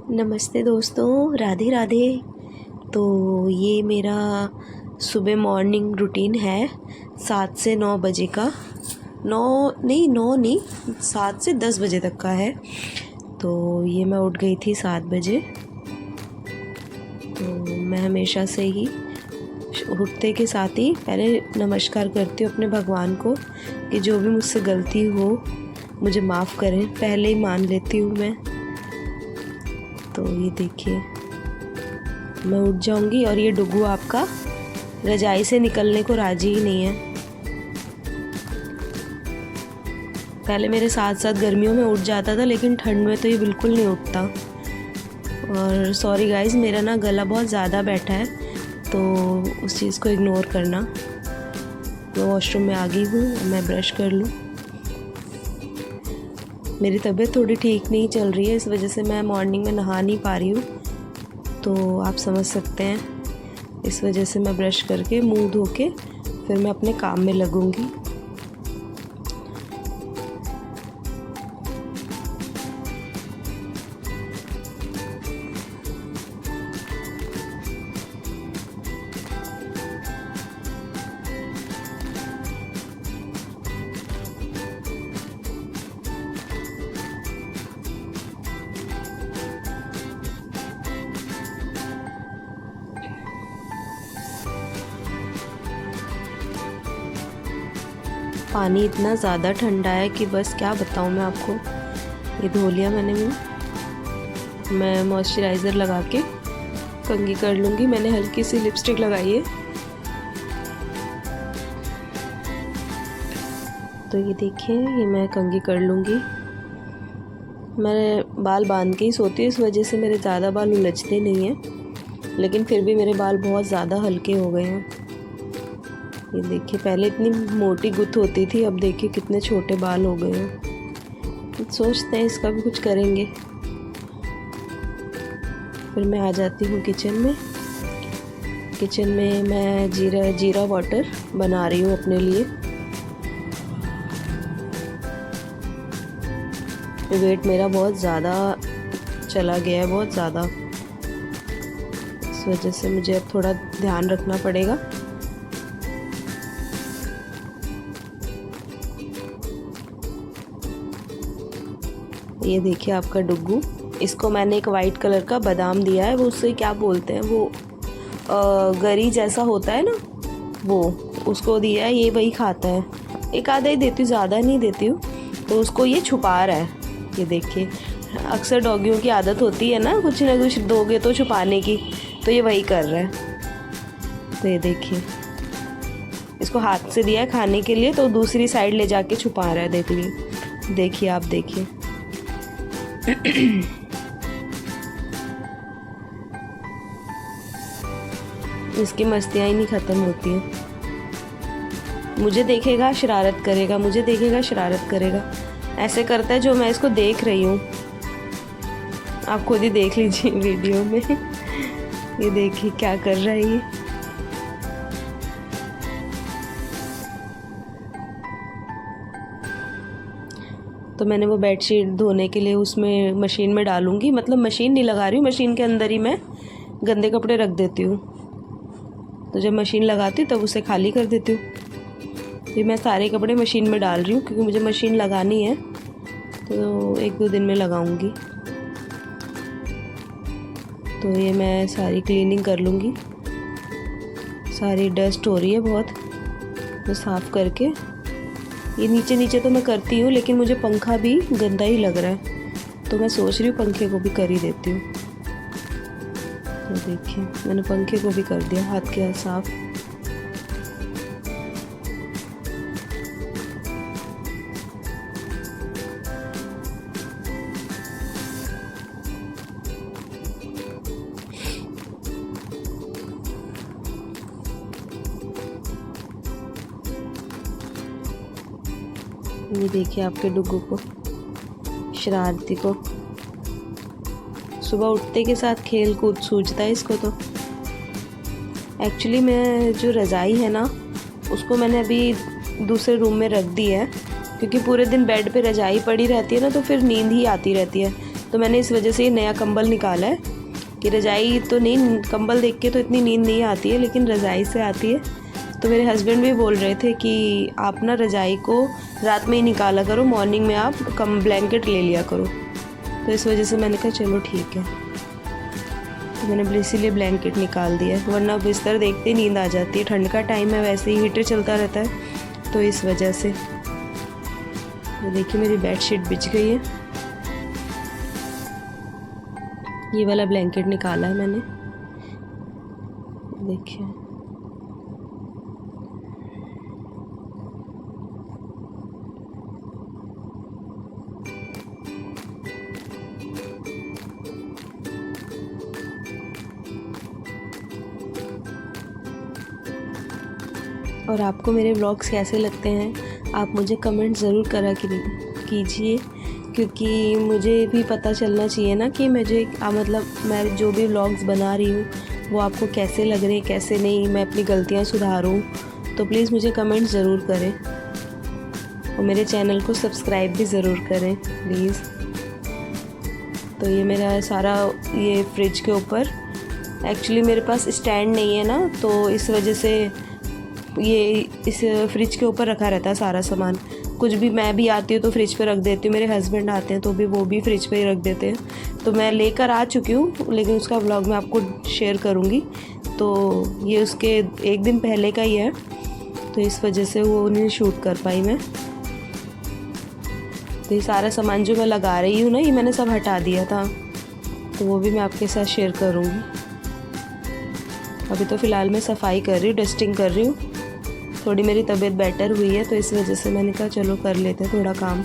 नमस्ते दोस्तों, राधे राधे। तो ये मेरा सुबह मॉर्निंग रूटीन है 7 से 9 बजे का। 9 नहीं 7 से 10 बजे तक का है। तो ये मैं उठ गई थी 7 बजे। तो मैं हमेशा से ही उठते के साथ ही पहले नमस्कार करती हूँ अपने भगवान को कि जो भी मुझसे गलती हो मुझे माफ़ करें, पहले ही मान लेती हूँ मैं। तो ये देखिए मैं उठ जाऊंगी और ये डुगू आपका रजाई से निकलने को राजी ही नहीं है। पहले मेरे साथ साथ गर्मियों में उठ जाता था, लेकिन ठंड में तो ये बिल्कुल नहीं उठता। और सॉरी गाइस, मेरा ना गला बहुत ज़्यादा बैठा है, तो उस चीज़ को इग्नोर करना। मैं वॉशरूम में आ गई हूँ, मैं ब्रश कर लूँ। मेरी तबीयत थोड़ी ठीक नहीं चल रही है, इस वजह से मैं मॉर्निंग में नहा नहीं पा रही हूँ, तो आप समझ सकते हैं। इस वजह से मैं ब्रश करके मुंह धो के फिर मैं अपने काम में लगूंगी। पानी इतना ज़्यादा ठंडा है कि बस क्या बताऊँ मैं आपको। ये धो लिया मैंने मुँह। मैं मॉइस्चराइज़र लगा के कंघी कर लूँगी। मैंने हल्की सी लिपस्टिक लगाई है। तो ये देखिए, ये मैं कंघी कर लूँगी। मैं बाल बांध के ही सोती हूँ, इस वजह से मेरे ज़्यादा बाल उलझते नहीं हैं, लेकिन फिर भी मेरे बाल बहुत ज़्यादा हल्के हो गए हैं। ये देखिए, पहले इतनी मोटी गुत्थ होती थी, अब देखिए कितने छोटे बाल हो गए हैं। सोचते हैं इसका भी कुछ करेंगे। फिर मैं आ जाती हूँ किचन में। किचन में मैं जीरा वाटर बना रही हूँ अपने लिए। वेट मेरा बहुत ज़्यादा चला गया है, बहुत ज़्यादा। इस वजह से मुझे अब थोड़ा ध्यान रखना पड़ेगा। ये देखिए आपका डुग्गू। इसको मैंने एक वाइट कलर का बादाम दिया है, वो उससे क्या बोलते हैं, वो गरी जैसा होता है ना, वो उसको दिया है। ये वही खाता है। एक आधा ही देती हूँ, ज़्यादा नहीं देती हूँ। तो उसको ये छुपा रहा है। ये देखिए, अक्सर डॉगियों की आदत होती है ना कुछ दोगे तो छुपाने की, तो ये वही कर रहा है। तो ये देखिए, इसको हाथ से दिया है खाने के लिए, तो दूसरी साइड ले जाके छुपा रहा है। देखिए आप देखिए। इसकी मस्तियाँ ही नहीं ख़त्म होती हैं। मुझे देखेगा शरारत करेगा, मुझे देखेगा शरारत करेगा, ऐसे करता है जो मैं इसको देख रही हूँ। आप खुद ही देख लीजिए वीडियो में। ये देखिए क्या कर रहा है ये। तो मैंने वो बेडशीट धोने के लिए उसमें मशीन में डालूँगी, मतलब मशीन नहीं लगा रही हूँ, मशीन के अंदर ही मैं गंदे कपड़े रख देती हूँ। तो जब मशीन लगाती हूँ तब उसे खाली कर देती हूँ। ये मैं सारे कपड़े मशीन में डाल रही हूँ, क्योंकि मुझे मशीन लगानी है, तो 1-2 दिन में लगाऊँगी। तो ये मैं सारी क्लीनिंग कर लूँगी। सारी डस्ट हो रही है बहुत, तो साफ़ करके। ये नीचे तो मैं करती हूँ, लेकिन मुझे पंखा भी गंदा ही लग रहा है, तो मैं सोच रही हूँ पंखे को भी कर ही देती हूँ। तो देखिए, मैंने पंखे को भी कर दिया हाथ के हाथ साफ। ये देखिए आपके डुग्गू को, शरारती को। सुबह उठते के साथ खेल कूद सूझता है इसको। तो एक्चुअली मैं जो रज़ाई है ना, उसको मैंने अभी दूसरे रूम में रख दी है, क्योंकि पूरे दिन बेड पे रज़ाई पड़ी रहती है ना, तो फिर नींद ही आती रहती है। तो मैंने इस वजह से ये नया कंबल निकाला है कि रज़ाई तो नहीं, कंबल देख के तो इतनी नींद नहीं आती है लेकिन रज़ाई से आती है। तो मेरे हस्बैंड भी बोल रहे थे कि आप ना रज़ाई को रात में ही निकाला करो, मॉर्निंग में आप कम ब्लैंकेट ले लिया करो। तो इस वजह से मैंने कहा चलो ठीक है, तो मैंने इसीलिए ब्लैंकेट निकाल दिया, वरना बिस्तर देखते ही नींद आ जाती है। ठंड का टाइम है, वैसे ही हीटर चलता रहता है तो इस वजह से। तो देखिए मेरी बेडशीट बिछ गई है, ये वाला ब्लैंकेट निकाला है मैंने, देखिए। और आपको मेरे व्लॉग्स कैसे लगते हैं आप मुझे कमेंट ज़रूर करा कीजिए, क्योंकि मुझे भी पता चलना चाहिए ना कि मुझे मतलब मैं जो भी व्लॉग्स बना रही हूँ वो आपको कैसे लग रहे हैं, कैसे नहीं, मैं अपनी गलतियाँ सुधारूँ। तो प्लीज़ मुझे कमेंट ज़रूर करें और मेरे चैनल को सब्सक्राइब भी ज़रूर करें प्लीज़। तो ये मेरा सारा ये फ्रिज के ऊपर, एक्चुअली मेरे पास स्टैंड नहीं है ना, तो इस वजह से ये इस फ्रिज के ऊपर रखा रहता है सारा सामान। कुछ भी मैं भी आती हूँ तो फ्रिज पे रख देती हूँ, मेरे हस्बैंड आते हैं तो भी वो भी फ्रिज पे ही रख देते हैं। तो मैं लेकर आ चुकी हूँ लेकिन उसका व्लॉग मैं आपको शेयर करूँगी। तो ये उसके एक दिन पहले का ही है, तो इस वजह से वो नहीं शूट कर पाई मैं। तो ये सारा सामान जो मैं लगा रही हूँ ना, ये मैंने सब हटा दिया था, तो वो भी मैं आपके साथ शेयर करूँगी। अभी तो फ़िलहाल मैं सफाई कर रही हूँ, डस्टिंग कर रही हूँ। थोड़ी मेरी तबीयत बेटर हुई है तो इस वजह से मैंने कहा चलो कर लेते हैं थोड़ा काम।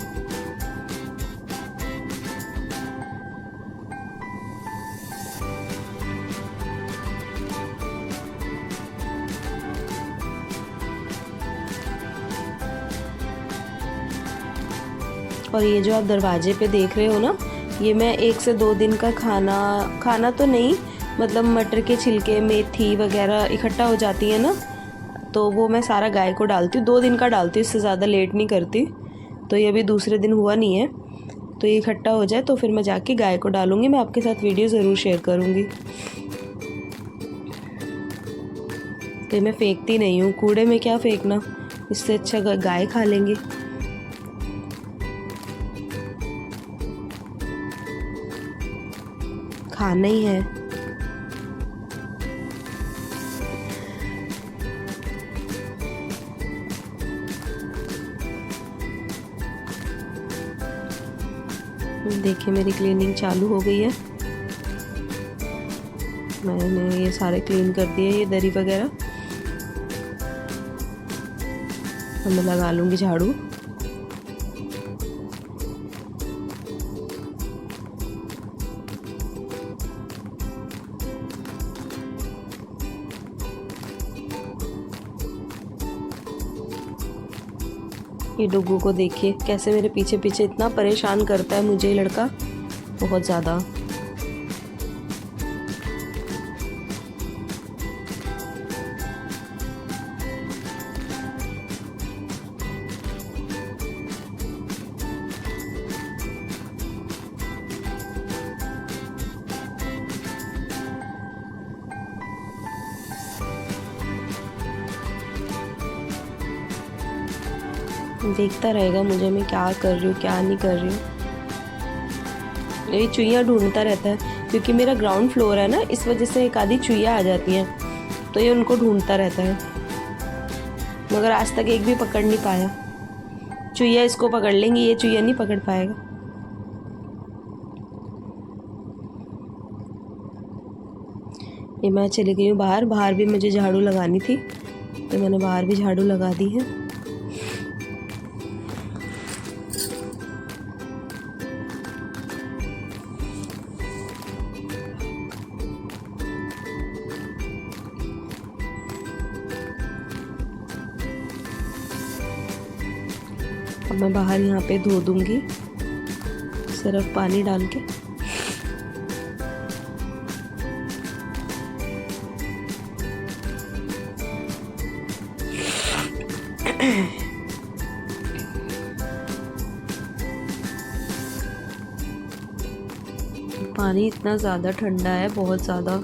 और ये जो आप दरवाजे पे देख रहे हो ना, ये मैं 1 से 2 दिन का खाना तो नहीं, मतलब मटर के छिलके, मेथी वगैरह इकट्ठा हो जाती है ना, तो वो मैं सारा गाय को डालती हूँ। 2 दिन का डालती हूँ, इससे ज़्यादा लेट नहीं करती। तो ये अभी दूसरे दिन हुआ नहीं है, तो ये इकट्ठा हो जाए तो फिर मैं जाके गाय को डालूँगी। मैं आपके साथ वीडियो ज़रूर शेयर करूँगी। तो मैं फेंकती नहीं हूँ, कूड़े में क्या फेंकना, इससे अच्छा गाय खा लेंगे। खाना ही है। देखिए मेरी क्लीनिंग चालू हो गई है, मैंने ये सारे क्लीन कर दिए, ये दरी वगैरह। अब मैं लगा लूँगी झाड़ू। ये डुग्गू को देखिए कैसे मेरे पीछे पीछे इतना परेशान करता है मुझे, लड़का बहुत ज़्यादा। देखता रहेगा मुझे, मैं क्या कर रही हूँ क्या नहीं कर रही हूँ। ये चुईयाँ ढूंढता रहता है, क्योंकि मेरा ग्राउंड फ्लोर है ना, इस वजह से एक आधी चुईयाँ आ जाती हैं, तो ये उनको ढूंढता रहता है। मगर आज तक एक भी पकड़ नहीं पाया। चुईयाँ इसको पकड़ लेंगी, ये चुईयाँ नहीं पकड़ पाएगा। ये मैं चली गई हूँ बाहर, बाहर भी मुझे झाड़ू लगानी थी तो मैंने बाहर भी झाड़ू लगा दी है। अब मैं बाहर यहाँ पे धो दूँगी सिर्फ पानी डाल के। पानी इतना ज़्यादा ठंडा है, बहुत ज़्यादा।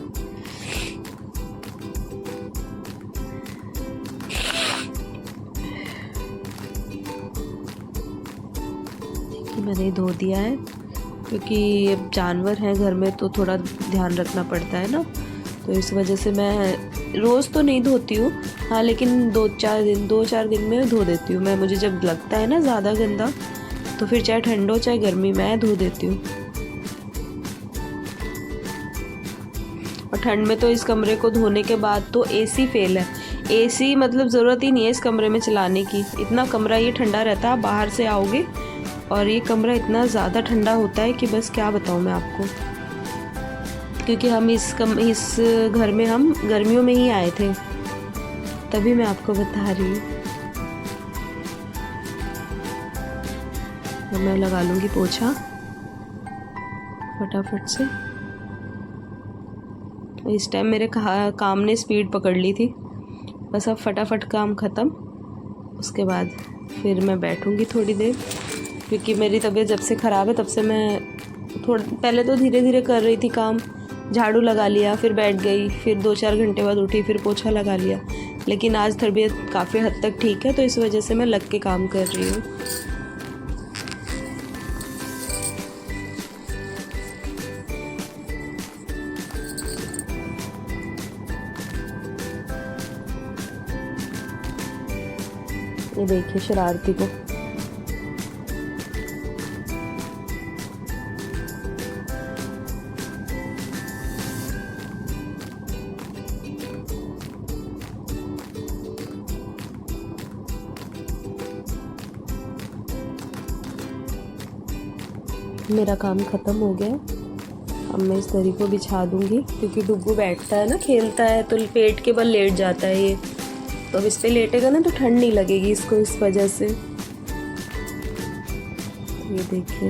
मैंने धो दिया है क्योंकि अब जानवर हैं घर में तो थोड़ा ध्यान रखना पड़ता है ना, तो इस वजह से मैं रोज़ तो नहीं धोती हूँ, हाँ, लेकिन 2-4 दिन में धो देती हूँ मैं। मुझे जब लगता है ना ज़्यादा गंदा, तो फिर चाहे ठंड हो चाहे गर्मी, मैं धो देती हूँ। और ठंड में तो इस कमरे को धोने के बाद तो एसी फेल है। एसी मतलब ज़रूरत ही नहीं है इस कमरे में चलाने की, इतना कमरा ये ठंडा रहता है। आप बाहर से आओगे और ये कमरा इतना ज़्यादा ठंडा होता है कि बस क्या बताऊँ मैं आपको। क्योंकि हम इस घर में हम गर्मियों में ही आए थे, तभी मैं आपको बता रही हूँ। तो मैं लगा लूँगी पोछा फटाफट से। इस टाइम मेरे काम ने स्पीड पकड़ ली थी, बस अब फटाफट काम ख़त्म, उसके बाद फिर मैं बैठूँगी थोड़ी देर। क्योंकि मेरी तबीयत जब से ख़राब है तब से मैं पहले तो धीरे धीरे कर रही थी काम, झाड़ू लगा लिया, फिर बैठ गई, फिर 2-4 घंटे बाद उठी, फिर पोछा लगा लिया। लेकिन आज तबीयत काफ़ी हद तक ठीक है, तो इस वजह से मैं लग के काम कर रही हूँ। ये देखिए शरारती को। मेरा काम ख़त्म हो गया, अब मैं इस दरी को बिछा दूँगी। क्योंकि डुग्गू बैठता है ना, खेलता है, तो पेट के बल लेट जाता है ये, तो अब इस पे लेटेगा ना तो ठंड नहीं लगेगी इसको, इस वजह से। तो ये देखिए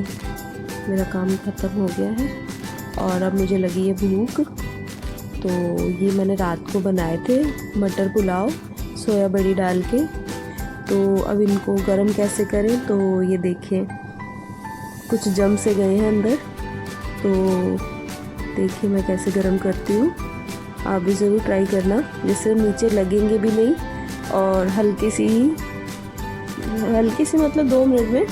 मेरा काम ख़त्म हो गया है और अब मुझे लगी है भूख। तो ये मैंने रात को बनाए थे मटर पुलाव सोया बड़ी डाल के, तो अब इनको गरम कैसे करें। तो ये देखिए कुछ जम से गए हैं अंदर, तो देखिए मैं कैसे गरम करती हूँ। आप भी ज़रूर ट्राई करना, जिससे नीचे लगेंगे भी नहीं और हल्की सी मतलब 2 मिनट में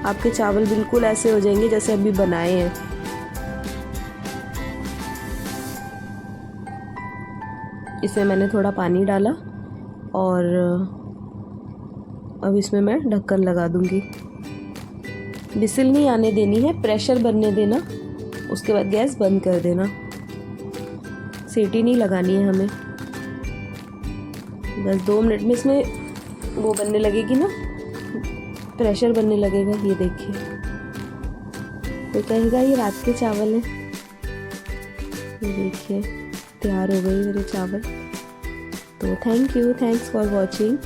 आपके चावल बिल्कुल ऐसे हो जाएंगे जैसे अभी बनाए हैं। इसमें मैंने थोड़ा पानी डाला और अब इसमें मैं ढक्कन लगा दूंगी। विसिल नहीं आने देनी है, प्रेशर बनने देना, उसके बाद गैस बंद कर देना। सीटी नहीं लगानी है हमें, बस 2 मिनट में इसमें वो बनने लगेगी ना, प्रेशर बनने लगेगा। ये देखिए तो कहेगा ये रात के चावल हैं। ये देखिए तैयार हो गए मेरे चावल। तो थैंक्स फॉर वॉचिंग।